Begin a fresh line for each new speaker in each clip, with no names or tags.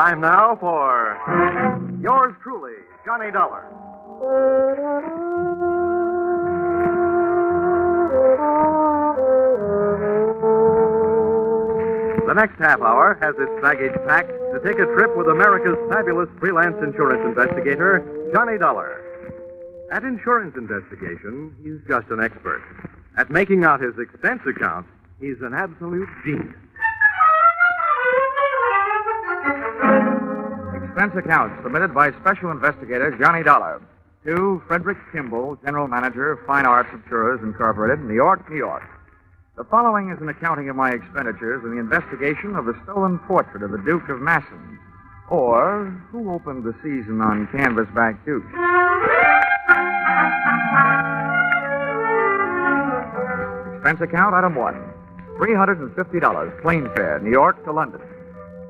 Time now for yours truly, Johnny Dollar. The next half hour has its baggage packed to take a trip with America's fabulous freelance insurance investigator, Johnny Dollar. At insurance investigation, he's just an expert. At making out his expense account, he's an absolute genius.
Expense account submitted by Special Investigator Johnny Dollar to Frederick Kimball, General Manager, Fine Arts Insurers Incorporated, New York, New York. The following is an accounting of my expenditures in the investigation of the stolen portrait of the Duke of Massen, or who opened the season on canvasback Duke. Expense account, item 1, $350, plane fare, New York to London.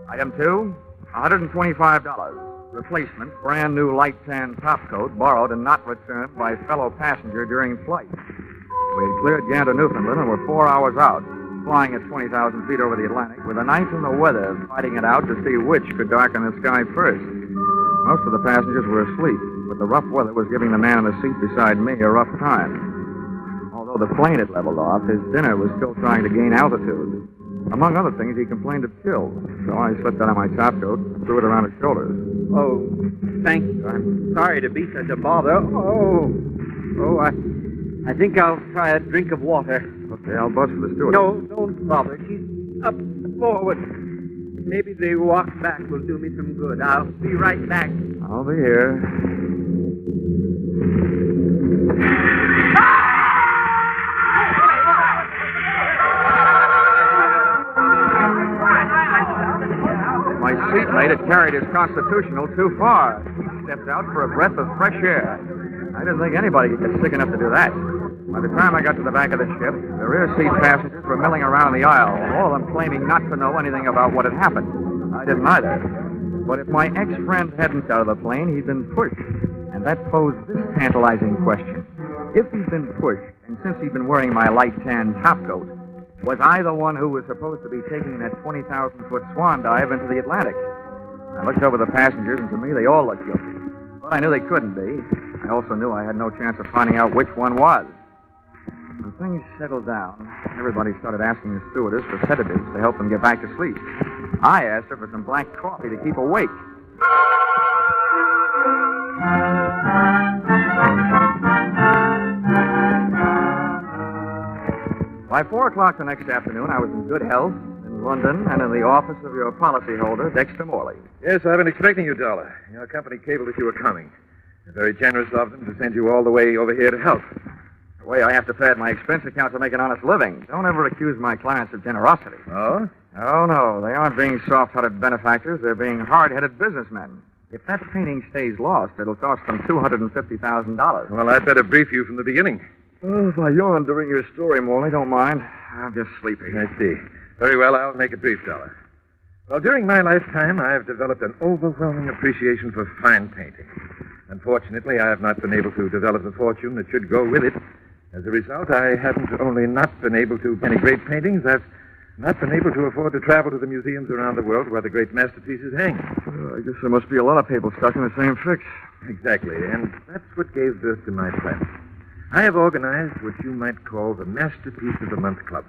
Item 2, $125, replacement, brand new light tan topcoat, borrowed and not returned by fellow passenger during flight. We had cleared Gander, Newfoundland, and were 4 hours out, flying at 20,000 feet over the Atlantic, with the night and the weather fighting it out to see which could darken the sky first. Most of the passengers were asleep, but the rough weather was giving the man in the seat beside me a rough time. Although the plane had leveled off, his dinner was still trying to gain altitude. Among other things, he complained of chills, so I slipped out of my topcoat and threw it around his shoulders.
Oh, thank you. I'm sorry to be such a bother. I think I'll try a drink of water.
Okay, I'll buzz for the steward.
No, don't bother. She's up forward. Maybe the walk back will do me some good. I'll be right back.
I'll be here. My seatmate had carried his constitutional too far. He stepped out for a breath of fresh air. I didn't think anybody could get sick enough to do that. By the time I got to the back of the ship, the rear seat passengers were milling around the aisle, all of them claiming not to know anything about what had happened. I didn't either. But if my ex-friend hadn't got out of the plane, he'd been pushed. And that posed this tantalizing question. If he'd been pushed, and since he'd been wearing my light tan topcoat, was I the one who was supposed to be taking that 20,000-foot swan dive into the Atlantic? I looked over the passengers, and to me, they all looked guilty. But I knew they couldn't be. I also knew I had no chance of finding out which one was. When things settled down, everybody started asking the stewardess for sedatives to help them get back to sleep. I asked her for some black coffee to keep awake. By 4 o'clock the next afternoon, I was in good health in London and in the office of your policyholder, Dexter Morley.
Yes, I've been expecting you, Dollar. Your company cabled that you were coming. They're very generous of them to send you all the way over here to help.
The way I have to pad my expense account to make an honest living. Don't ever accuse my clients of generosity.
Oh?
Oh, no. They aren't being soft-hearted benefactors. They're being hard-headed businessmen. If that painting stays lost, it'll cost them $250,000.
Well, I'd better brief you from the beginning.
Oh, if I yawn during your story, Morley, don't mind. I'm just sleepy.
I see. Very well, I'll make it brief, Dollar. Well, during my lifetime, I've developed an overwhelming appreciation for fine painting. Unfortunately, I have not been able to develop the fortune that should go with it. As a result, I haven't only not been able to any great paintings, I've not been able to afford to travel to the museums around the world where the great masterpieces hang.
I guess there must be a lot of people stuck in the same fix.
Exactly, and that's what gave birth to my plan. I have organized what you might call the Masterpiece of the Month Club.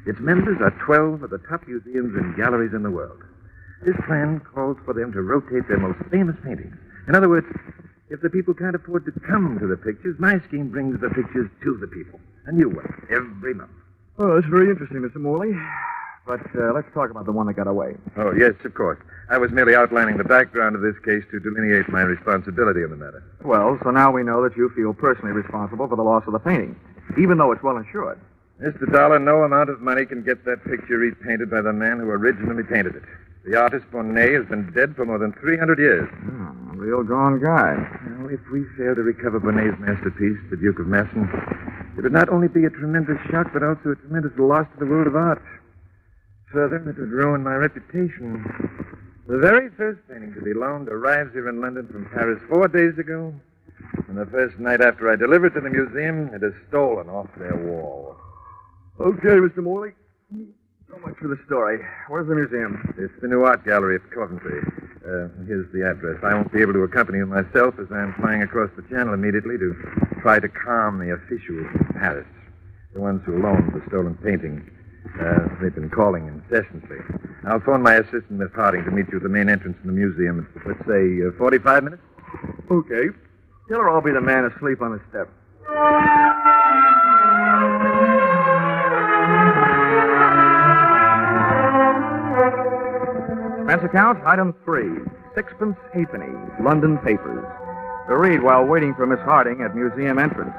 Its members are 12 of the top museums and galleries in the world. This plan calls for them to rotate their most famous paintings. In other words, if the people can't afford to come to the pictures, my scheme brings the pictures to the people. A new one, every month.
Oh, that's very interesting, Mr. Morley. But let's talk about the one that got away.
Oh, yes, of course. I was merely outlining the background of this case to delineate my responsibility in the matter.
Well, so now we know that you feel personally responsible for the loss of the painting, even though it's well insured.
Mr. Dollar, no amount of money can get that picture repainted by the man who originally painted it. The artist, Waned, has been dead for more than 300 years.
A real gone guy.
Well, if we fail to recover Waned's masterpiece, the Duke of Massen, it would not only be a tremendous shock, but also a tremendous loss to the world of art. Further, it would ruin my reputation. The very first painting to be loaned arrives here in London from Paris 4 days ago, and the first night after I deliver it to the museum, it is stolen off their wall.
Okay, Mr. Morley. So much for the story. Where's the museum?
It's the New Art Gallery at Coventry. Here's the address. I won't be able to accompany you myself as I'm flying across the channel immediately to try to calm the officials in Paris, the ones who loaned the stolen painting. They've been calling incessantly. I'll phone my assistant, Miss Harding, to meet you at the main entrance in the museum at, let's say, 45 minutes.
Okay. Tell her I'll be the man asleep on the step. Expense account, item 3. Sixpence halfpenny, London papers. To read while waiting for Miss Harding at museum entrance.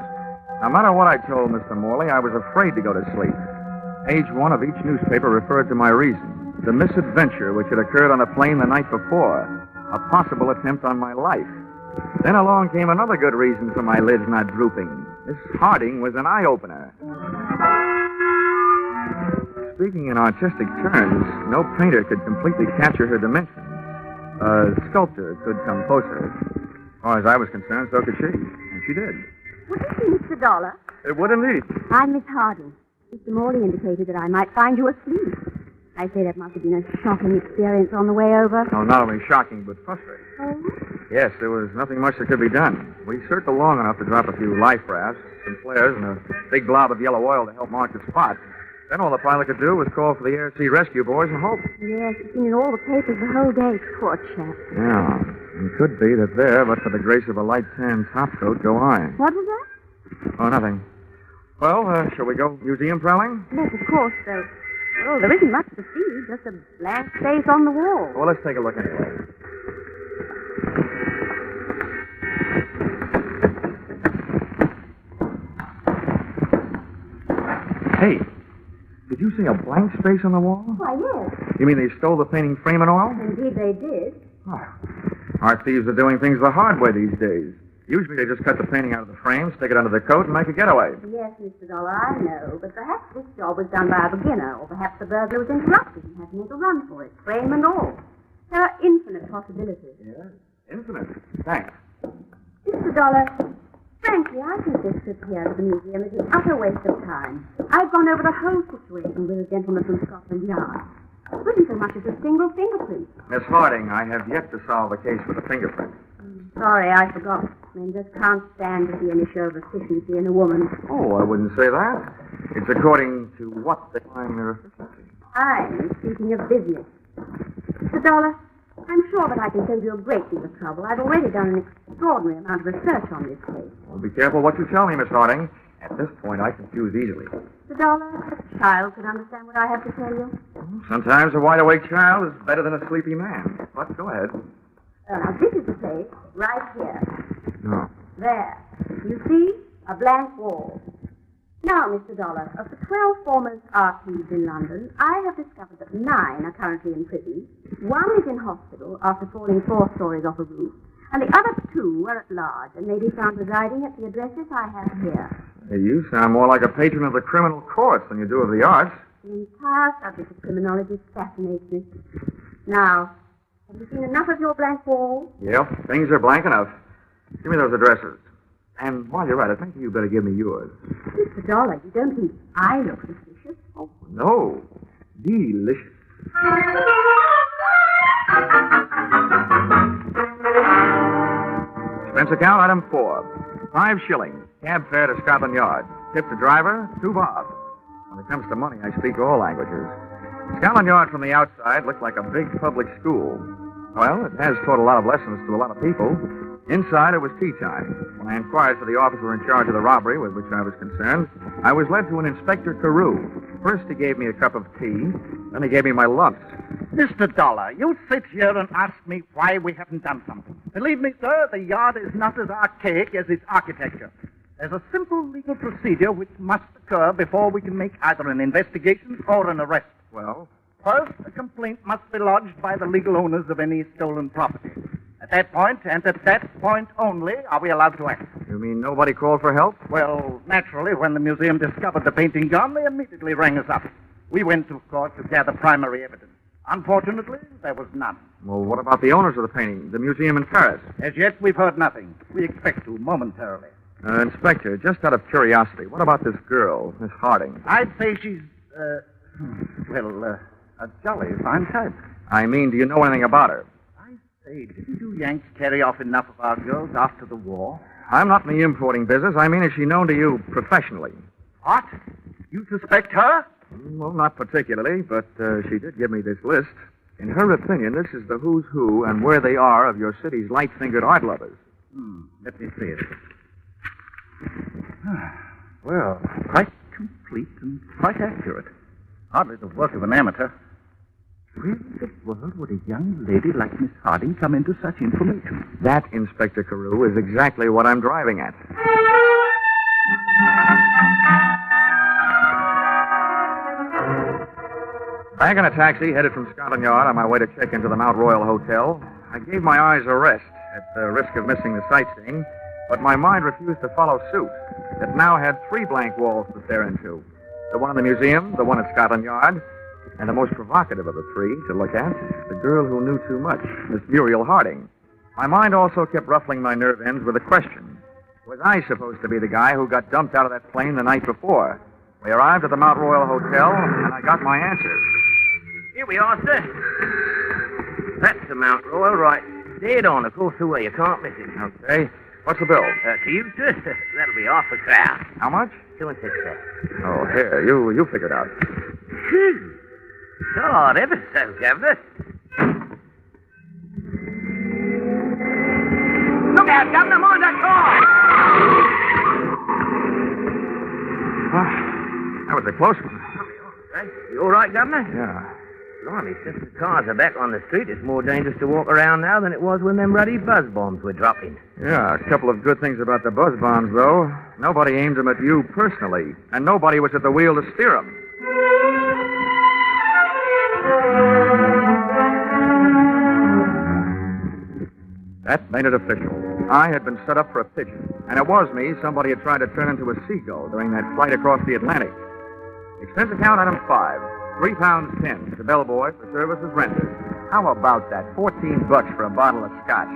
No matter what I told Mr. Morley, I was afraid to go to sleep. Page 1 of each newspaper referred to my reason. The misadventure which had occurred on a plane the night before. A possible attempt on my life. Then along came another good reason for my lids not drooping. Miss Harding was an eye-opener. Speaking in artistic terms, no painter could completely capture her dimensions. A sculptor could come closer. As far as I was concerned, so could she. And she did.
Would you see Mr. Dollar?
It would indeed.
I'm Miss Harding. Mr. Morley indicated that I might find you asleep. I say that must have been a shocking experience on the way over.
Oh, not only shocking, but frustrating.
Oh?
Yes, there was nothing much that could be done. We circled long enough to drop a few life rafts, some flares, and a big blob of yellow oil to help mark the spot. Then all the pilot could do was call for the air sea rescue boys and hope.
Yes, it's been in all the papers the whole day. Poor chap.
Yeah, it could be that there, but for the grace of a light tan topcoat, go I.
What was that?
Oh, nothing. Well, shall we go museum prowling?
Yes, of course, though. Well, there isn't much to see, just a blank space on the wall.
Well, let's take a look anyway. Hey, did you see a blank space on the wall?
Why, yes.
You mean they stole the painting frame and all?
Indeed, they did.
Oh. Art thieves are doing things the hard way these days. Usually they just cut the painting out of the frame, stick it under the coat, and make a getaway.
Yes, Mr. Dollar, I know. But perhaps this job was done by a beginner, or perhaps the burglar was interrupted and had to make a run for it, frame and all. There are infinite possibilities.
Yes, infinite. Thanks.
Mr. Dollar, frankly, I think this trip here to the museum is an utter waste of time. I've gone over the whole situation with a gentleman from Scotland Yard. There isn't so much as a single fingerprint.
Miss Harding, I have yet to solve the case with a fingerprint.
Sorry, I forgot. Men just can't stand to see any show of efficiency in a woman.
Oh, I wouldn't say that. It's according to what they find their efficiency.
I'm speaking of business. Mr. Dollar, I'm sure that I can save you a great deal of trouble. I've already done an extraordinary amount of research on this case.
Well, be careful what you tell me, Miss Harding. At this point, I confuse easily.
Mr. Dollar, a child could understand what I have to tell you.
Sometimes a wide-awake child is better than a sleepy man. But go ahead.
Now, this is the place, right here.
No.
There. You see? A blank wall. Now, Mr. Dollar, of the 12 foremost art thieves in London, I have discovered that 9 are currently in prison. 1 is in hospital after falling 4 stories off a roof, and the other 2 are at large and may be found residing at the addresses I have here.
Hey, you sound more like a patron of the criminal courts than you do of the arts.
The entire subject of criminology fascinates me. Now, have you seen enough of your blank wall?
Yep, things are blank enough. Give me those addresses. And while you're at it, maybe you better give me yours.
Mr. Dollar, you don't think I look suspicious?
Oh, no. Delicious. Expense account, item 4. 5 shillings. Cab fare to Scotland Yard. Tip to driver, 2 bob. When it comes to money, I speak all languages. Scotland Yard from the outside looked like a big public school. Well, it has taught a lot of lessons to a lot of people. Inside, it was tea time. When I inquired for the officer in charge of the robbery with which I was concerned, I was led to an Inspector Carew. First, he gave me a cup of tea. Then he gave me my lunch.
Mr. Dollar, you sit here and ask me why we haven't done something. Believe me, sir, the yard is not as archaic as its architecture. There's a simple legal procedure which must occur before we can make either an investigation or an arrest.
Well?
First, a complaint must be lodged by the legal owners of any stolen property. At that point, and at that point only, are we allowed to act.
You mean nobody called for help?
Well, naturally, when the museum discovered the painting gone, they immediately rang us up. We went to court to gather primary evidence. Unfortunately, there was none.
Well, what about the owners of the painting, the museum in Paris?
As yet, we've heard nothing. We expect to momentarily.
Inspector, just out of curiosity, what about this girl, Miss Harding?
I'd say she's Well, a jolly fine type.
I mean, do you know anything about her?
I say, didn't you Yanks carry off enough of our girls after the war?
I'm not in the importing business. I mean, is she known to you professionally?
What? You suspect her?
Well, not particularly, but she did give me this list. In her opinion, this is the who's who and where they are of your city's light-fingered art lovers.
Let me see it. Well, quite complete and quite accurate. Hardly the work of an amateur. Where in the world would a young lady like Miss Harding come into such information?
That, Inspector Carew, is exactly what I'm driving at. Back in a taxi, headed from Scotland Yard on my way to check into the Mount Royal Hotel, I gave my eyes a rest at the risk of missing the sightseeing, but my mind refused to follow suit. It now had 3 blank walls to stare into. The one in the museum, the one at Scotland Yard, and the most provocative of the 3 to look at, the girl who knew too much, Miss Muriel Harding. My mind also kept ruffling my nerve ends with a question. Was I supposed to be the guy who got dumped out of that plane the night before? We arrived at the Mount Royal Hotel, and I got my answer.
Here we are, sir. That's the Mount Royal, right? Dead on, across the way. You can't miss it.
Okay. What's the bill?
To you, sir? That'll be half a crown.
How much?
2 and 6, sir.
Oh, here. You figure it out.
Phew. God, ever so, Governor. Look out, Governor, mind that car!
That was a close one.
You all right, Governor?
Yeah.
Blimey, since the cars are back on the street, it's more dangerous to walk around now than it was when them ruddy buzz bombs were dropping.
Yeah, a couple of good things about the buzz bombs, though. Nobody aimed them at you personally, and nobody was at the wheel to steer them. That made it official. I had been set up for a pigeon, and it was me somebody had tried to turn into a seagull during that flight across the Atlantic. Expense account item 5, £3.10 to the bellboy for services rendered. How about that? $14 for a bottle of scotch.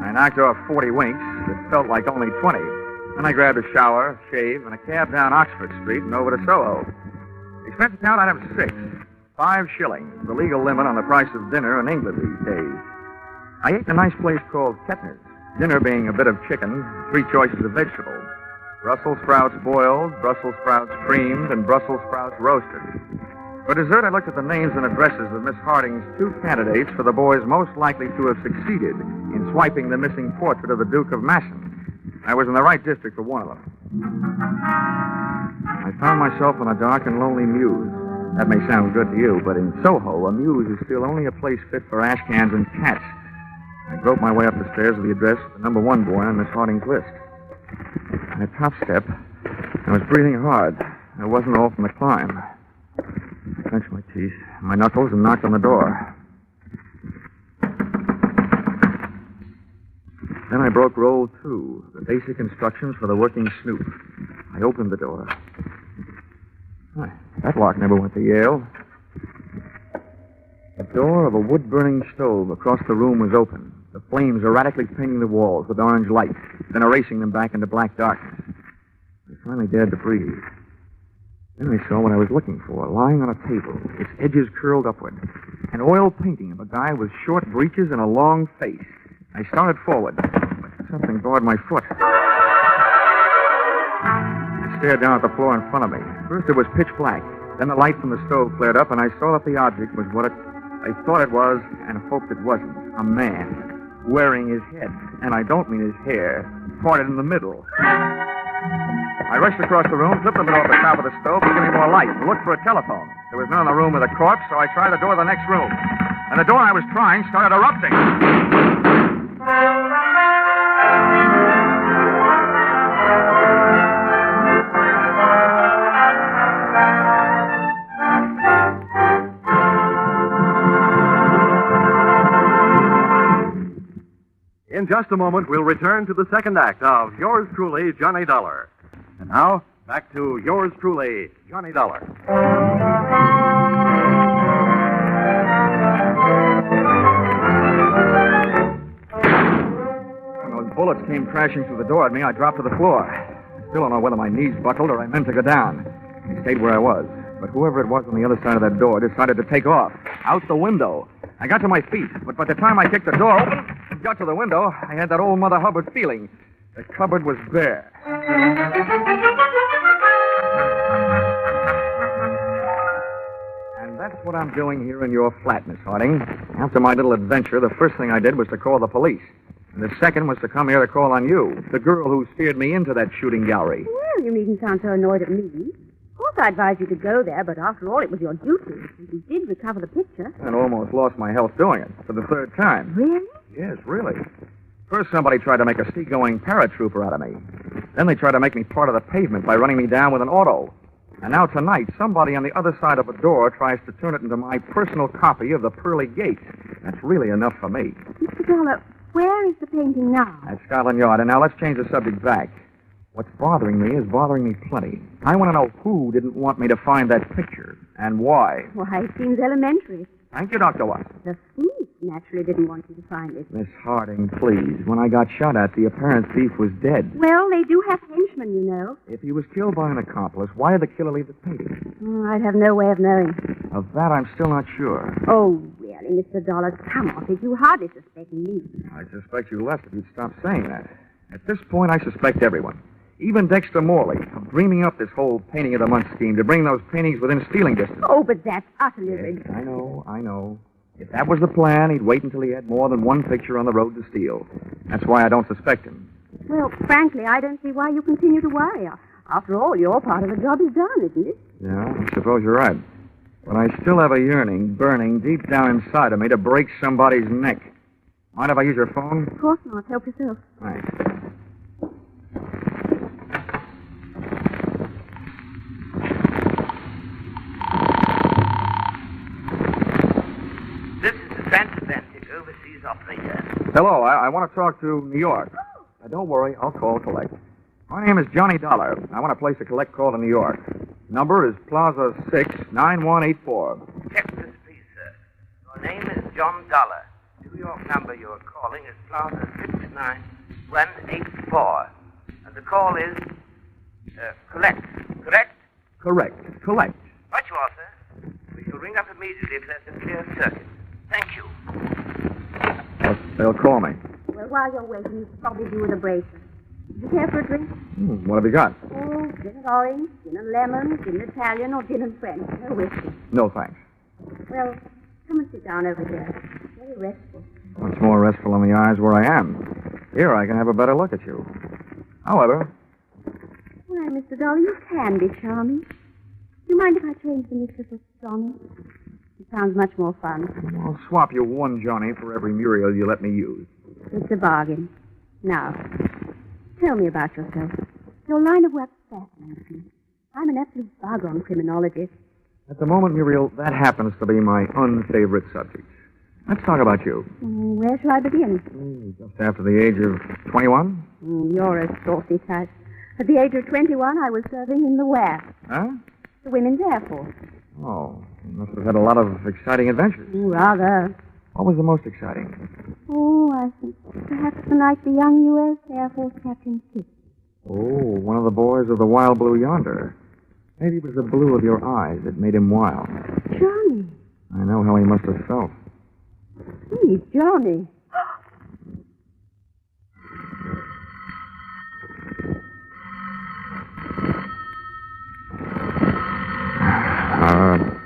I knocked off 40 winks. It felt like only 20. Then I grabbed a shower, shave, and a cab down Oxford Street and over to Soho. Expense account item 6, 5 shillings, the legal limit on the price of dinner in England these days. I ate in a nice place called Kettner's, dinner being a bit of chicken, 3 choices of vegetables. Brussels sprouts boiled, Brussels sprouts creamed, and Brussels sprouts roasted. For dessert, I looked at the names and addresses of Miss Harding's 2 candidates for the boys most likely to have succeeded in swiping the missing portrait of the Duke of Massen. I was in the right district for one of them. I found myself in a dark and lonely mews. That may sound good to you, but in Soho, a mews is still only a place fit for ash cans and cats. I groped my way up the stairs to the address of the number 1 boy on Miss Harding's list. On the top step, I was breathing hard. It wasn't all from the climb. I clenched my teeth, my knuckles, and knocked on the door. Then I broke roll 2, the basic instructions for the working snoop. I opened the door. That lock never went to Yale. The door of a wood-burning stove across the room was open, the flames erratically painting the walls with orange light, then erasing them back into black darkness. I finally dared to breathe. Then I saw what I was looking for, lying on a table, its edges curled upward. An oil painting of a guy with short breeches and a long face. I started forward, but something barred my foot. I stared down at the floor in front of me. First it was pitch black. Then the light from the stove flared up, and I saw that the object was what I thought it was, and hoped it wasn't. A man, wearing his head, and I don't mean his hair, parted in the middle. I rushed across the room, flipped the middle off the top of the stove to give me more light, and looked for a telephone. There was none in the room with a corpse, so I tried the door of the next room. And the door I was trying started erupting.
In just a moment, we'll return to the second act of Yours Truly, Johnny Dollar. And now, back to Yours Truly, Johnny Dollar.
When those bullets came crashing through the door at me, I dropped to the floor. I still don't know whether my knees buckled or I meant to go down. I stayed where I was. But whoever it was on the other side of that door decided to take off. Out the window. I got to my feet, but by the time I kicked the door open and got to the window, I had that old Mother Hubbard feeling. The cupboard was bare. And that's what I'm doing here in your flat, Miss Harding. After my little adventure, the first thing I did was to call the police. And the second was to come here to call on you, the girl who steered me into that shooting gallery.
Well, you needn't sound so annoyed at me. Of course, I advised you to go there, but after all, it was your duty. And you did recover the picture.
And almost lost my health doing it for the third time.
Really?
Yes, really. First, somebody tried to make a sea-going paratrooper out of me. Then they tried to make me part of the pavement by running me down with an auto. And now tonight, somebody on the other side of a door tries to turn it into my personal copy of the Pearly Gate. That's really enough for me.
Mr. Dollar, where is the painting now?
At Scotland Yard. And now let's change the subject back. What's bothering me is bothering me plenty. I want to know who didn't want me to find that picture and why.
Why, it seems elementary.
Thank you, Dr. Watson.
The thief naturally didn't want you to find it.
Miss Harding, please. When I got shot at, the apparent thief was dead.
Well, they do have henchmen, you know.
If he was killed by an accomplice, why did the killer leave the painting?
I'd have no way of knowing.
Of that, I'm still not sure.
Oh, really, Mr. Dollar, come off it. You hardly suspect me.
I'd suspect you less if you'd stop saying that. At this point, I suspect everyone. Even Dexter Morley, of dreaming up this whole painting of the month scheme to bring those paintings within stealing distance.
Oh, but that's utterly
Yes,
ridiculous.
I know. If that was the plan, he'd wait until he had more than one picture on the road to steal. That's why I don't suspect him.
Well, frankly, I don't see why you continue to worry. After all, your part of the job is done, isn't it?
Yeah, I suppose you're right. But I still have a yearning burning deep down inside of me to break somebody's neck. Mind if I use your phone?
Of course not. Help yourself.
Thanks.
This is the transatlantic overseas operator.
Hello, I want to talk to New York. Don't worry, I'll call collect. My name is Johnny Dollar. I want to place a collect call to New York. Number is Plaza 69184.
Check this, please, sir. Your name is John Dollar. New York number you're calling is Plaza 69184. And the call is collect, correct?
Correct. Collect.
Right you are, sir. We shall ring up immediately if there's a clear circuit. Thank you.
They'll call me.
Well, while you're waiting, you should probably do with a bracer. Do you care for a drink?
What have you got?
Oh, gin and orange, gin and lemon, gin and Italian, or gin and French. No whiskey.
No, thanks.
Well, come and sit down over here. Very restful.
Much more restful in the eyes where I am. Here, I can have a better look at you. However,
Why, Mr. Dollar, you can be charming. Do you mind if I change the mixer for Johnny? It sounds much more fun.
I'll swap you one Johnny for every Muriel you let me use.
It's a bargain. Now, tell me about yourself. Your line of work fascinates me. I'm an absolute bug on criminology.
At the moment, Muriel, that happens to be my unfavorite subject. Let's talk about you.
Where shall I begin?
Just after the age of 21?
You're a saucy type. At the age of 21, I was serving in the WAF,
Huh?
the Women's Air Force.
Oh, you must have had a lot of exciting adventures.
Rather.
What was the most exciting?
Oh, I think perhaps the night the young U.S. Air Force captain kissed.
Oh, one of the boys of the Wild Blue yonder. Maybe it was the blue of your eyes that made him wild.
Johnny.
I know how he must have felt.
Gee, Johnny.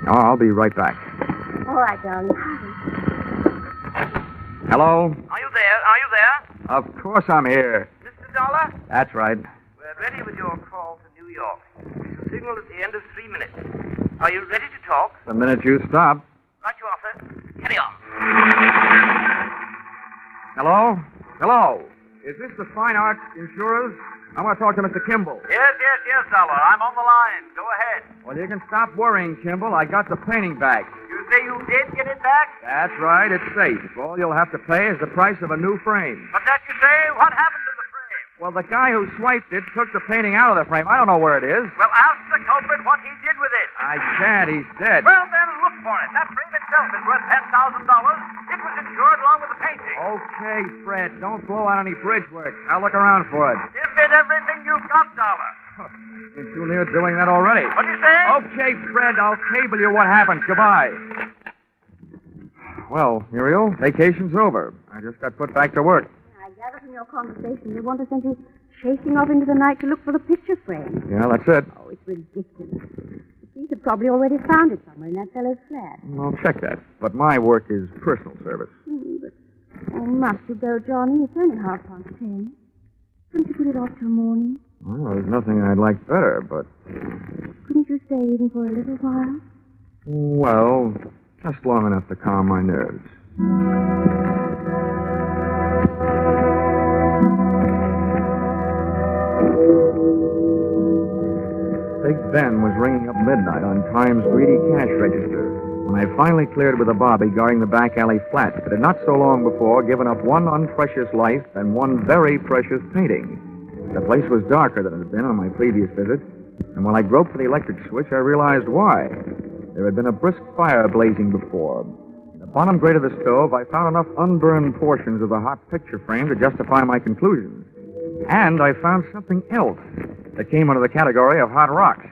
I'll be right back.
All right, darling.
Hello?
Are you there? Are you there?
Of course I'm here.
Mr. Dollar?
That's right.
We're ready with your call to New York. We shall signal at the end of 3 minutes. Are you ready to talk?
The minute you stop.
Right you are, sir. Carry on.
Hello? Hello? Is this the Fine Arts Insurers? I want to talk to Mr. Kimball.
Yes, Dollar. I'm on the line. Go ahead.
Well, you can stop worrying, Kimball. I got the painting back.
You say you did get it back?
That's right. It's safe. All you'll have to pay is the price of a new frame.
But that you say, what happened to the frame?
Well, the guy who swiped it took the painting out of the frame. I don't know where it is.
Well, ask the culprit what he did with it.
I can't. He's dead.
Well, then look for it. That frame itself is worth $10,000. It was insured along with the painting.
Okay, Fred. Don't blow out any bridge work. I'll look around for it.
Is it everything you've got, Dollar?
You're too near doing that already.
What'd you say?
Okay, Fred, I'll cable you what happens. Goodbye. Well, Muriel, vacation's over. I just got put back to work.
I gather from your conversation you want to send you chasing off into the night to look for the picture frame.
Yeah, that's it.
Oh, it's ridiculous. The thief had probably already found it somewhere in that fellow's flat.
I'll check that. But my work is personal service.
But oh, must you go, Johnny? It's only 10:30. Couldn't you put it off till morning?
Well, there's nothing I'd like better, but...
Couldn't you stay even for a little while?
Well, just long enough to calm my nerves. Big Ben was ringing up midnight on Time's greedy cash register when I finally cleared with a bobby guarding the back alley flat that had not so long before given up one unprecious life and one very precious painting. The place was darker than it had been on my previous visit, and when I groped for the electric switch, I realized why. There had been a brisk fire blazing before. In the bottom grate of the stove, I found enough unburned portions of the hot picture frame to justify my conclusions. And I found something else that came under the category of hot rocks.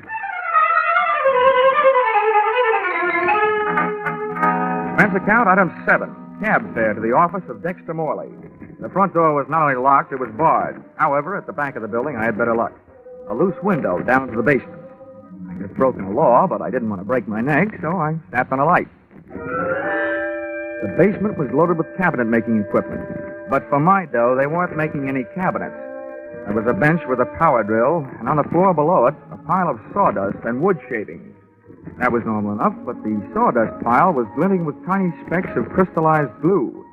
Expense account, item 7. Cab fare to the office of Dexter Morley. The front door was not only locked, it was barred. However, at the back of the building, I had better luck. A loose window down to the basement. I had broken the law, but I didn't want to break my neck, so I snapped on a light. The basement was loaded with cabinet-making equipment. But for my dough, they weren't making any cabinets. There was a bench with a power drill, and on the floor below it, a pile of sawdust and wood shavings. That was normal enough, but the sawdust pile was glinting with tiny specks of crystallized glue.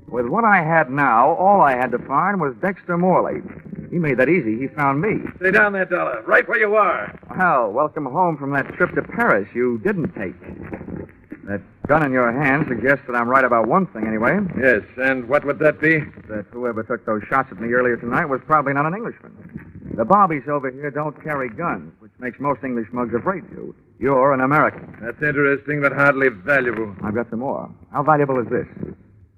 With what I had now, all I had to find was Dexter Morley. He made that easy. He found me.
Stay down there, Dollar. Right where you are.
Well, welcome home from that trip to Paris you didn't take. That gun in your hand suggests that I'm right about one thing, anyway.
Yes, and what would that be?
That whoever took those shots at me earlier tonight was probably not an Englishman. The bobbies over here don't carry guns, which makes most English mugs afraid to. You're an American.
That's interesting, but hardly valuable.
I've got some more. How valuable is this?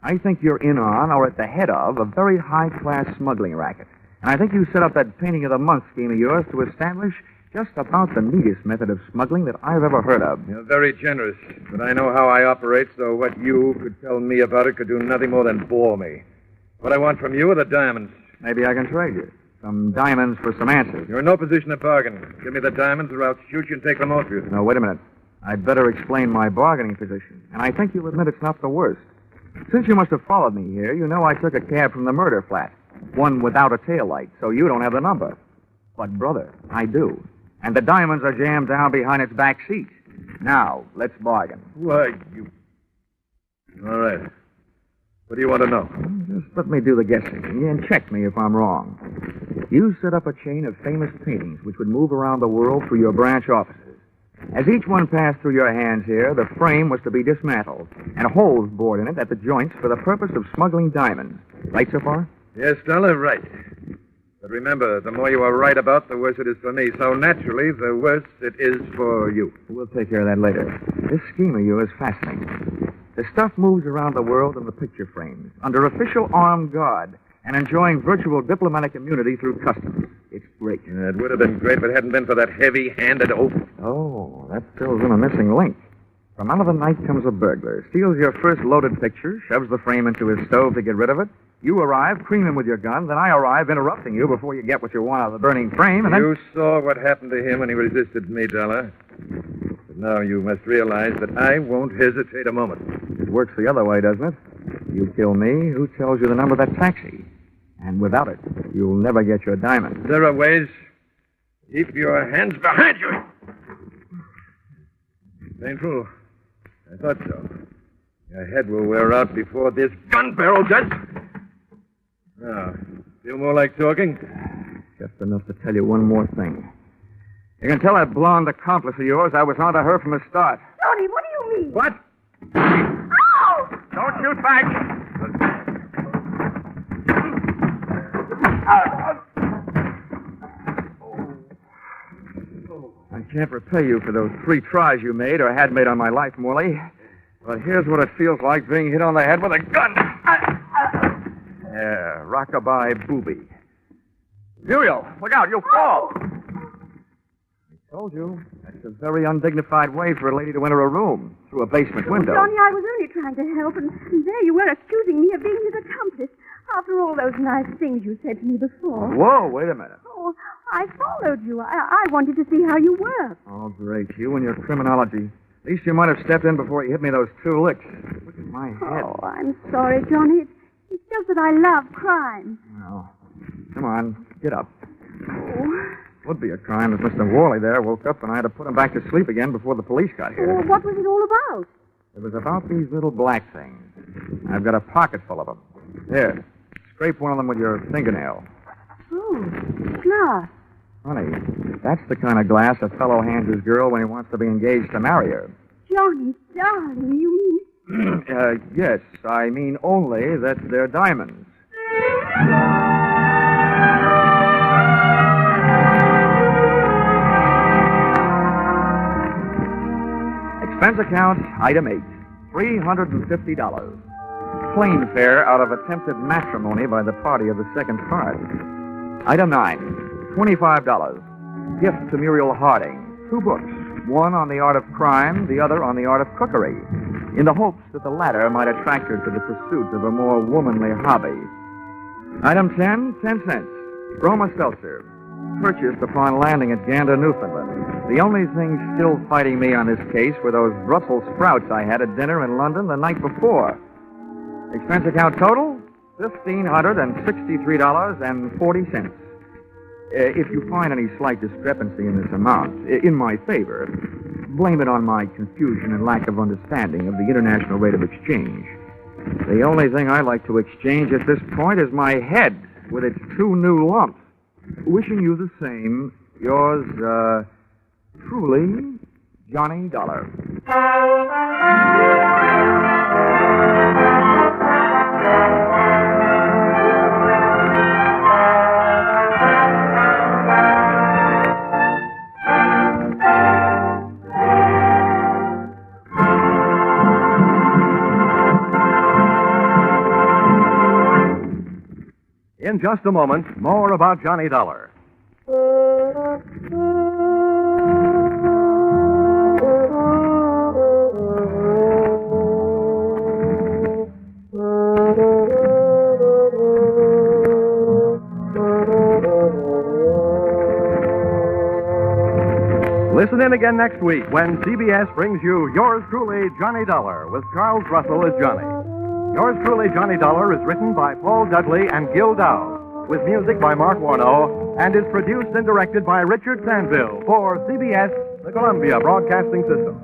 I think you're in on, or at the head of, a very high-class smuggling racket. And I think you set up that painting of the month scheme of yours to establish just about the neatest method of smuggling that I've ever heard of.
You're very generous, but I know how I operate, so what you could tell me about it could do nothing more than bore me. What I want from you are the diamonds.
Maybe I can trade you. Some diamonds for some answers.
You're in no position to bargain. Give me the diamonds or I'll shoot you and take them off you.
No, wait a minute. I'd better explain my bargaining position. And I think you'll admit it's not the worst. Since you must have followed me here, you know I took a cab from the murder flat. One without a taillight, so you don't have the number. But, brother, I do. And the diamonds are jammed down behind its back seat. Now, let's bargain.
Why, you... All right. What do you want to know?
Just let me do the guessing, and check me if I'm wrong. You set up a chain of famous paintings which would move around the world through your branch offices. As each one passed through your hands here, the frame was to be dismantled, and holes bored in it at the joints for the purpose of smuggling diamonds. Right so far?
Yes, Dollar, right. But remember, the more you are right about, the worse it is for me. So naturally, the worse it is for you.
We'll take care of that later. This scheme of yours is fascinating. The stuff moves around the world in the picture frames, under official armed guard, and enjoying virtual diplomatic immunity through customs. It's great.
It would have been great if it hadn't been for that heavy-handed oath.
Oh, that fills in a missing link. From out of the night comes a burglar, steals your first loaded picture, shoves the frame into his stove to get rid of it. You arrive, cream him with your gun, then I arrive, interrupting you before you get what you want out of the burning frame, and then...
You saw what happened to him when he resisted me, Dollar. But now you must realize that I won't hesitate a moment.
It works the other way, doesn't it? You kill me, who tells you the number of that taxi? And without it, you'll never get your diamond.
There are ways. Keep your hands behind you. Painful. I thought so. Your head will wear out before this gun barrel does. Now, feel more like talking?
Just enough to tell you one more thing. You can tell that blonde accomplice of yours I was onto her from the start.
Tony, what do you mean?
What?
Ow!
Don't shoot back. I can't repay you for those 3 tries you made or had made on my life, Morley. But here's what it feels like being hit on the head with a gun. Yeah, rockabye booby. Muriel, look out, you'll fall. Told you. That's a very undignified way for a lady to enter a room, through a basement window.
Johnny, I was only trying to help, and there you were accusing me of being his accomplice after all those nice things you said to me before.
Whoa, wait a minute.
Oh, I followed you. I wanted to see how you work.
Oh, great. You and your criminology. At least you might have stepped in before you hit me those 2 licks. Look at my head.
Oh, I'm sorry, Johnny. It's just that I love crime.
Well, come on, get up.
Oh.
Would be a crime if Mr. Worley there woke up and I had to put him back to sleep again before the police got here.
Oh, what was it all about?
It was about these little black things. I've got a pocket full of them. Here, scrape one of them with your fingernail.
Oh, glass.
Honey, that's the kind of glass a fellow hands his girl when he wants to be engaged to marry her.
Johnny, darling, you mean...
Yes, I mean only that they're diamonds. Expense account, item 8, $350. Plane fare out of attempted matrimony by the party of the second part. Item 9, $25. Gift to Muriel Harding. 2 books, one on the art of crime, the other on the art of cookery, in the hopes that the latter might attract her to the pursuit of a more womanly hobby. Item 10, 10 cents. Roma Seltzer. Purchased upon landing at Gander, Newfoundland. The only thing still fighting me on this case were those Brussels sprouts I had at dinner in London the night before. Expense account total, $1,563.40. If you find any slight discrepancy in this amount, in my favor, blame it on my confusion and lack of understanding of the international rate of exchange. The only thing I like to exchange at this point is my head with its 2 new lumps. Wishing you the same, yours, truly, Johnny Dollar.
In just a moment, more about Johnny Dollar. Listen in again next week when CBS brings you Yours Truly, Johnny Dollar, with Charles Russell as Johnny. Yours Truly, Johnny Dollar is written by Paul Dudley and Gil Dow, with music by Mark Warnow, and is produced and directed by Richard Sandville for CBS, the Columbia Broadcasting System.